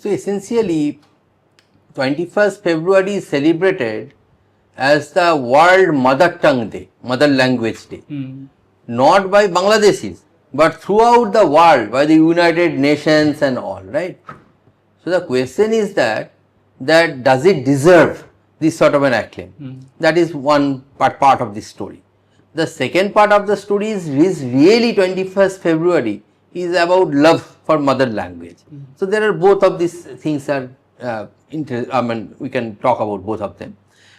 So essentially, 21st February is celebrated as the World Mother Tongue Day, Mother Language Day, not by Bangladeshis, but throughout the world by the United Nations and all, right? So the question is that does it deserve this sort of an acclaim? That is one part of this story. The second part of the story is really 21st February is about love for mother language. So there are both of these things are we can talk about both of them.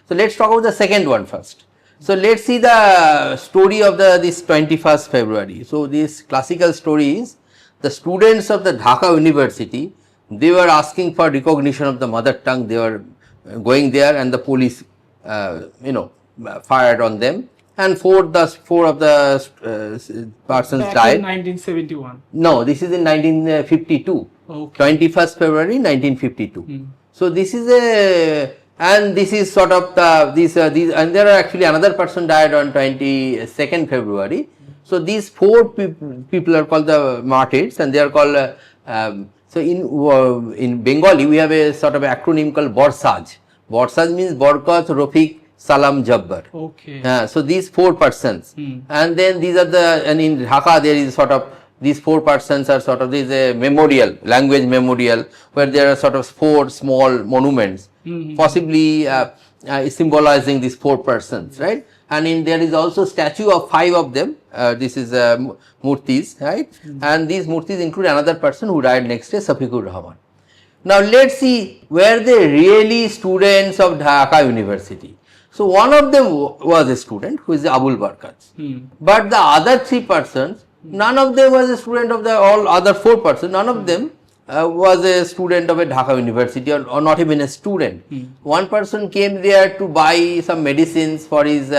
So let's talk about the second one first. So let's see the story of this 21st February. So this classical story is the students of the Dhaka University, they were asking for recognition of the mother tongue. They were going there and the police fired on them, and four of the persons Back died. in 1971. No, this is in 1952. Okay. 21st February 1952. So this is this is sort of these and there are actually another person died on 22nd February. So these four people are called the martyrs, and they are called so in Bengali we have a sort of acronym called Borsaj. Borsaj means Borkat, Rafiq, Salam, Jabbar. Okay. So these four persons, and then these are and in Dhaka there is sort of these four persons are sort of this a memorial, language memorial, where there are sort of four small monuments, possibly symbolizing these four persons, right? And there is also statue of 5 of them. This is murtis, right? And these murtis include another person who died next day, Safiqur Rahman. Now let's see where they really students of Dhaka University. So one of them was a student who is Abul Barkat. But the other 3 persons, none of them was a student of the all other 4 persons. None of them was a student of a Dhaka University or not even a student. One person came there to buy some medicines for his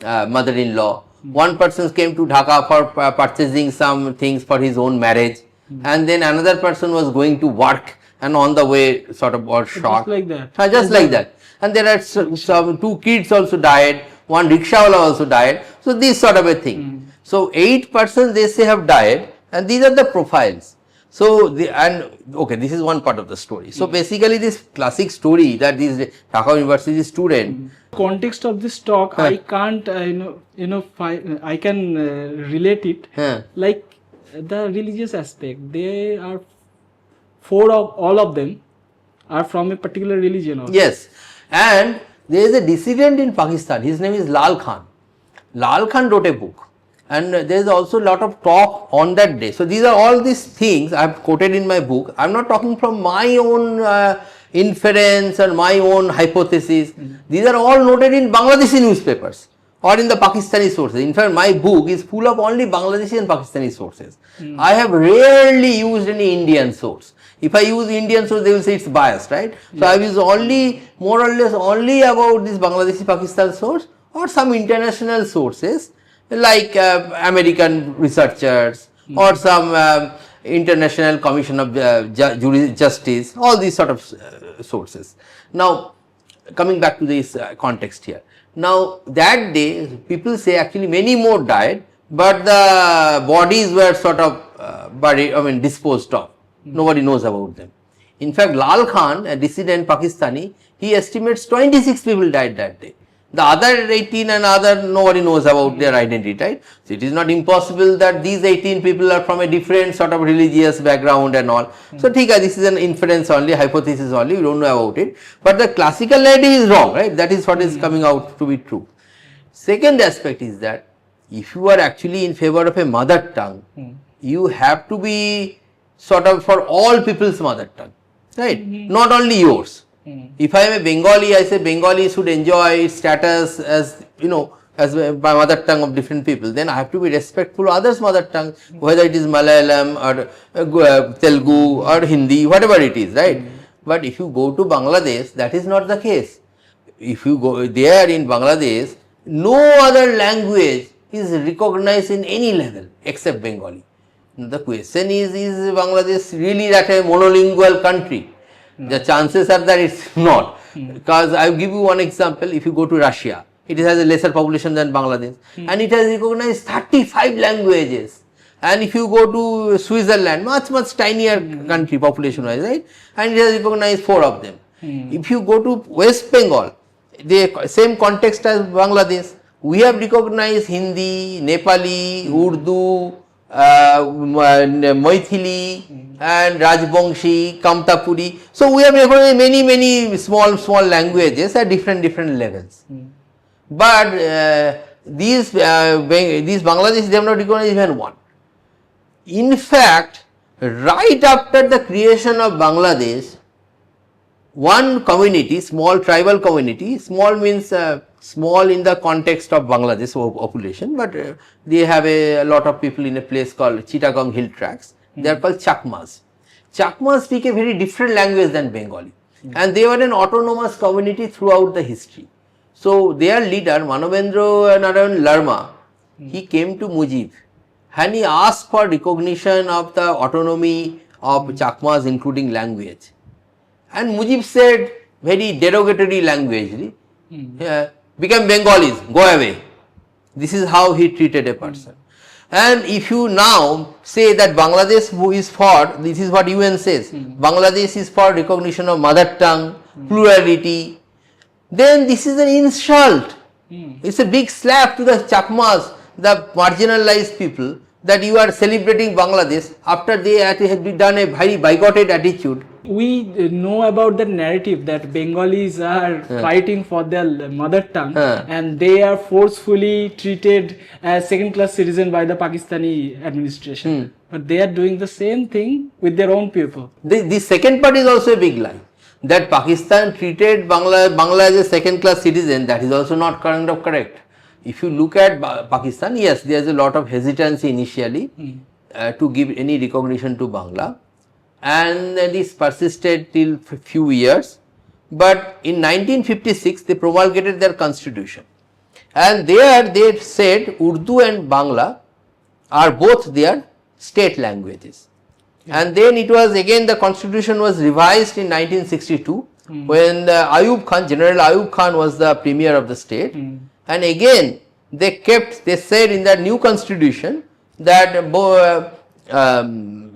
mother-in-law. One person came to Dhaka for purchasing some things for his own marriage. And then another person was going to work and on the way sort of got shot. Just like that. Just like that. And there are some 2 kids also died. One rickshawala also died. So this sort of a thing. So 8 persons they say have died, and these are the profiles. So this is one part of the story. So basically this classic story that this Dhaka University student. Context of this talk, I can't I can relate it like the religious aspect. They are all of them are from a particular religion. Also. Yes, and there is a dissident in Pakistan. His name is Lal Khan. Lal Khan wrote a book. And there is also a lot of talk on that day. So these are all these things I have quoted in my book. I am not talking from my own inference or my own hypothesis. These are all noted in Bangladeshi newspapers or in the Pakistani sources. In fact, my book is full of only Bangladeshi and Pakistani sources. I have rarely used any Indian source. If I use Indian source, they will say it's biased, right? So I use only more or less only about this Bangladeshi Pakistan source or some international sources, like American researchers or some International Commission of Justice, all these sort of sources. Now, coming back to this context here. Now, that day, people say actually many more died, but the bodies were sort of disposed of. Nobody knows about them. In fact, Lal Khan, a dissident Pakistani, he estimates 26 people died that day. The other 18 and nobody knows about their identity, right? So it is not impossible that these 18 people are from a different sort of religious background and all. So this is an inference only, hypothesis only, we don't know about it. But the classical narrative is wrong, right? That is what is coming out to be true. Second aspect is that if you are actually in favor of a mother tongue, you have to be sort of for all people's mother tongue, right? Not only yours. If I am a Bengali, I say Bengali should enjoy its status as as my mother tongue of different people. Then I have to be respectful of others' mother tongue, whether it is Malayalam or Telugu or Hindi, whatever it is, right? But if you go to Bangladesh, that is not the case. If you go there in Bangladesh, no other language is recognized in any level except Bengali. The question is Bangladesh really that a monolingual country? The chances are that it's not. Because I will give you one example. If you go to Russia, it has a lesser population than Bangladesh and it has recognized 35 languages. And if you go to Switzerland, much tinier country population wise, right? And it has recognized 4 of them. If you go to West Bengal, the same context as Bangladesh, we have recognized Hindi, Nepali, Urdu, Maithili, and Rajbongshi, Kamtapuri. So we have recognized many small languages at different levels. But these Bangladesh, they have not recognized even one. In fact, right after the creation of Bangladesh, one community, small tribal community, small means small in the context of Bangladesh population, but they have a lot of people in a place called Chittagong Hill Tracts. They are called Chakmas. Chakmas speak a very different language than Bengali, and they were an autonomous community throughout the history. So their leader Manovendra Narayan Larma, he came to Mujib and he asked for recognition of the autonomy of Chakmas, including language. And Mujib said very derogatory language, become Bengalis, go away. This is how he treated a person. And if you now say that Bangladesh is for, this is what UN says, Bangladesh is for recognition of mother tongue, plurality, then this is an insult. It's a big slap to the Chakmas, the marginalized people, that you are celebrating Bangladesh after they have done a very bigoted attitude. We know about the narrative that Bengalis are fighting for their mother tongue and they are forcefully treated as second-class citizen by the Pakistani administration. But they are doing the same thing with their own people. The second part is also a big lie. That Pakistan treated Bangla as a second-class citizen, that is also not kind of correct. If you look at Pakistan, yes, there is a lot of hesitancy initially to give any recognition to Bangla, and this persisted till few years. But in 1956, they promulgated their constitution, and there they said Urdu and Bangla are both their state languages. And then it was again, the constitution was revised in 1962 when Ayub Khan, General Ayub Khan was the premier of the state. And again, they said in that new constitution that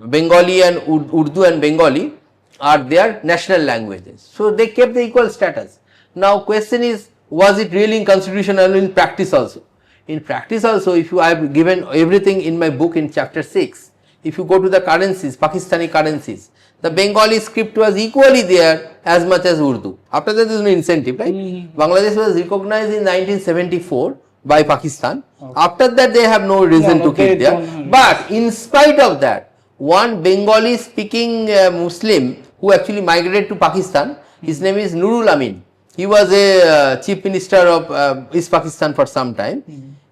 Bengali and Urdu and Bengali are their national languages. So they kept the equal status. Now question is, was it really in constitution or in practice also? In practice also, if I have given everything in my book in chapter 6, if you go to the currencies, Pakistani currencies, the Bengali script was equally there as much as Urdu. After that, there is no incentive, right? Bangladesh was recognized in 1974 by Pakistan. Okay. After that, they have no reason to keep there. But in spite of that, one Bengali speaking Muslim who actually migrated to Pakistan, his name is Nurul Amin. He was a chief minister of East Pakistan for some time.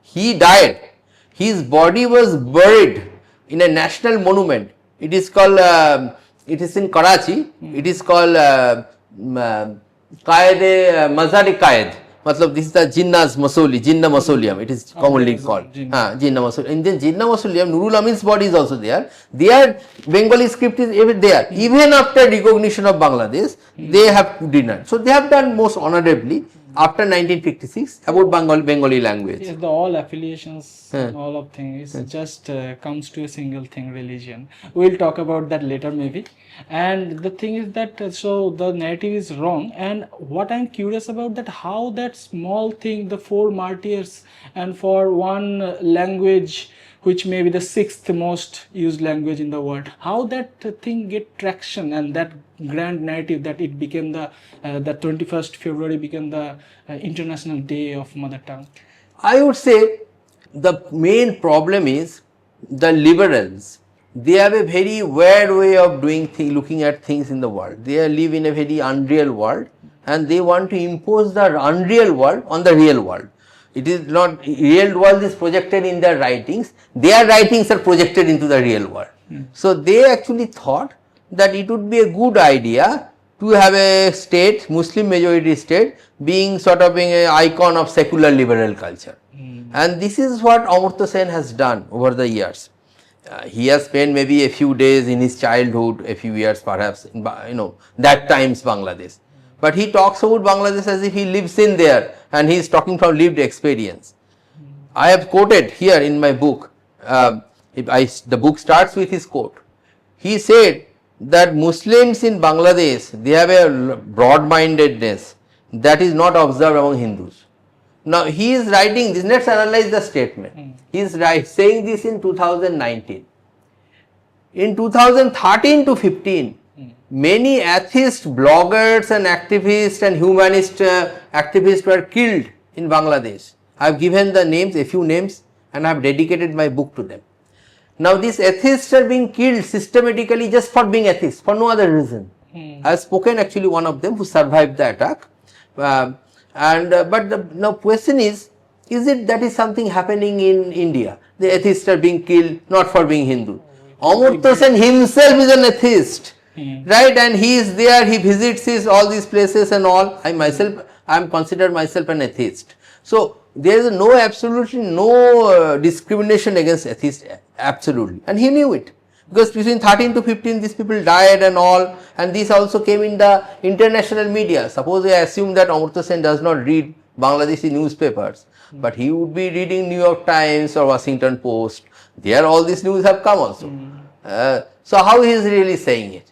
He died. His body was buried in a national monument. It is called, it is in Karachi. It is called Mazar-e-Qaed. Matlab, this is the Jinnah's Jinnah Mausoleum, it is commonly called. Jinnah Mausoleum. In the Jinnah Mausoleum, Nurul Amin's body is also there. Their Bengali script is even there. Even after recognition of Bangladesh, they have denied. So they have done most honorably after 1956 about Bengali language. Yes, all affiliations, all of things, it just comes to a single thing, religion. We'll talk about that later maybe. And the thing is that, so the narrative is wrong, and what I'm curious about that, how that small thing, the 4 martyrs, and for one language which may be the 6th most used language in the world, how that thing get traction, and that grand narrative that it became the 21st February became the International Day of Mother Tongue. I would say the main problem is the liberals. They have a very weird way of doing looking at things in the world. They live in a very unreal world, and they want to impose the unreal world on the real world. It is not, real world is projected in their writings, their writings are projected into the real world. So they actually thought that it would be a good idea to have a state, Muslim majority state, being sort of being an icon of secular liberal culture. And this is what Amartya Sen has done over the years. He has spent maybe a few days in his childhood, a few years perhaps, in, that time's Bangladesh. But he talks about Bangladesh as if he lives in there, and he is talking from lived experience. I have quoted here in my book The book starts with his quote. He said that Muslims in Bangladesh, they have a broad-mindedness that is not observed among Hindus. Now he is writing this, let's analyze the statement. He is saying this in 2019. In 2013 to 15, many atheist bloggers and activists and humanist activists were killed in Bangladesh. I have given the names, a few names, and I have dedicated my book to them. Now these atheists are being killed systematically just for being atheists, for no other reason. I have spoken actually one of them who survived the attack. But the now question is it that is something happening in India? The atheists are being killed not for being Hindu. Amartya Sen himself is an atheist, right? And he is there, he visits all these places and all. I am considered myself an atheist. So there is absolutely no discrimination against atheists, absolutely. And he knew it. Because between 13 to 15 these people died and all, and this also came in the international media. Suppose I assume that Amartya Sen does not read Bangladeshi newspapers, but he would be reading New York Times or Washington Post. There all these news have come also. So how he is really saying it?